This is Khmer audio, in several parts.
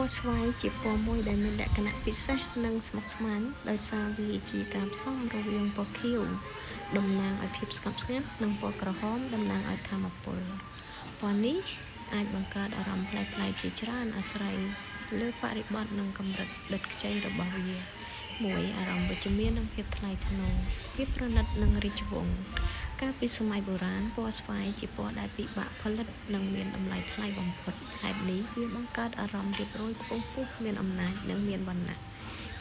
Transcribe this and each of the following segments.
ពណ៌ស្វាយជាពណ៌មួយដែលមានលក្ខណៈពិសេសនិងស្មុគស្មាញដោយសារវាជាការផ្សំរវាងពណ៌ខៀវតំណាងឲ្យភាពស្ងប់ស្ងាត់និងពណ៌ក្រហមតំណាងឲ្យថាមពលពណ៌នេះអាចបង្កើតអារម្មណ៍ប្លែកៗជាច្រើនអាស្រ័យលើបរិបទនិងកម្រិតដិតខ្ចីរបស់វា1អារម្មណ៍វិជ្ជមាននិងភាពថ្លៃថ្នូរភាពប្រណិតនិងរាជវង្សកាលពីសម័យបុរាណពណ៌ស្វាយជាពណ៌ដែលពិបាកផលិតនិងមានតម្លៃថ្លៃបំផុតហេតុនេះវាបង្កើតអារម្មណ៍រៀបរយខ្ពង់ខ្ពស់មានអំណាចនិងមានវណ្ណៈ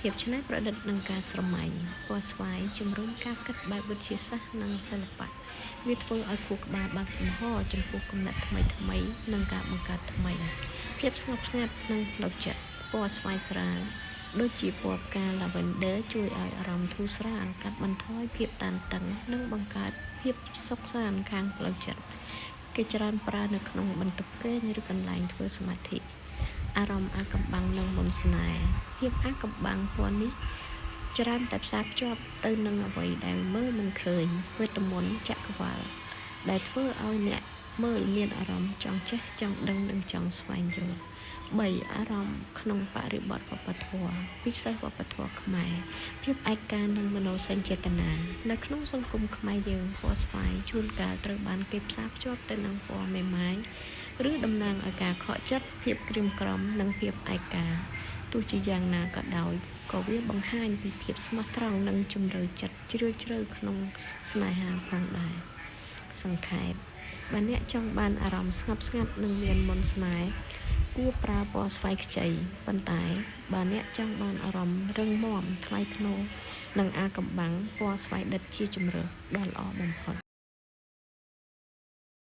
ភាពច្នៃប្រឌិតនិងការស្រមៃពណ៌ស្វាយជំរុញការគិតបែបវិទ្យាសាស្ត្រនិងសិល្បៈវាធ្វើឲ្យខួរក្បាលបើកចំហចំពោះគំនិតថ្មីៗនិងការបង្កើតថ្មីភាពស្ងប់ស្ងាត់និងផ្លូវចិត្តពណ៌ស្វាយស្រាលដូចជាពណ៌ផ្កា Lavender ជួយឲ្យអារម្មណ៍ធូរស្រាលកាត់បន្ថយភាពតានតឹងនិងបង្កើតភាពសុខសាន្តខាងផ្លូវចិត្តគេច្រើនប្រើនៅក្នុងបន្ទប់គេងឬកន្លែងធ្វើសមាធិអារម្មណ៍អាថ៌កំបាំងនិងមន្តស្នេហ៍ភាពអាថ៌កំបាំងពណ៌នេះច្រើនតែផ្សារភ្ជាប់ទៅនឹងអ្វីដែលមើលមិនឃើញវេទមន្តចក្រវាឡដែលធ្វើឲ្យអ្នកមើលមានអារម្មណ៍ចង់ចេះចង់ដឹងនិងចង់ស្វែងយល់3អារម្មណ៍ក្នុងបរិបទវប្បធម៌ពិសេសវប្បធម៌ខ្មែរភាពឯកានិងមនោសញ្ចេតនានៅក្នុងសង្គមខ្មែរយើងពណ៌ស្វាយជួនកាលត្រូវបានគេផ្សារភ្ជាប់ទៅនឹងពណ៌មេម៉ាយឬតំណាងឲ្យការខកចិត្តភាពក្រៀមក្រំនិងភាពឯកាទោះជាយ៉ាងណាក៏ដោយក៏វាបង្ហាញពីភាពស្មោះត្រង់និងជំរឿចិត្តជ្រាលជ្រៅក្នុងស្នេហាផងដែរសង្ខេបបើអ្នកចង់បានអារម្មណ៍ស្ងប់ស្ងាត់និងមានមន្តស្នេហ៍គួរប្រើពណ៌ស្វាយខ្ចីប៉ុន្តែបើអ្នកចង់បានអារម្មណ៍រឹងមាំថ្លៃថ្នូរនិងអាថ៌កំបាំងពណ៌ស្វាយដិតជាជម្រើសដ៏ល្អបំផុត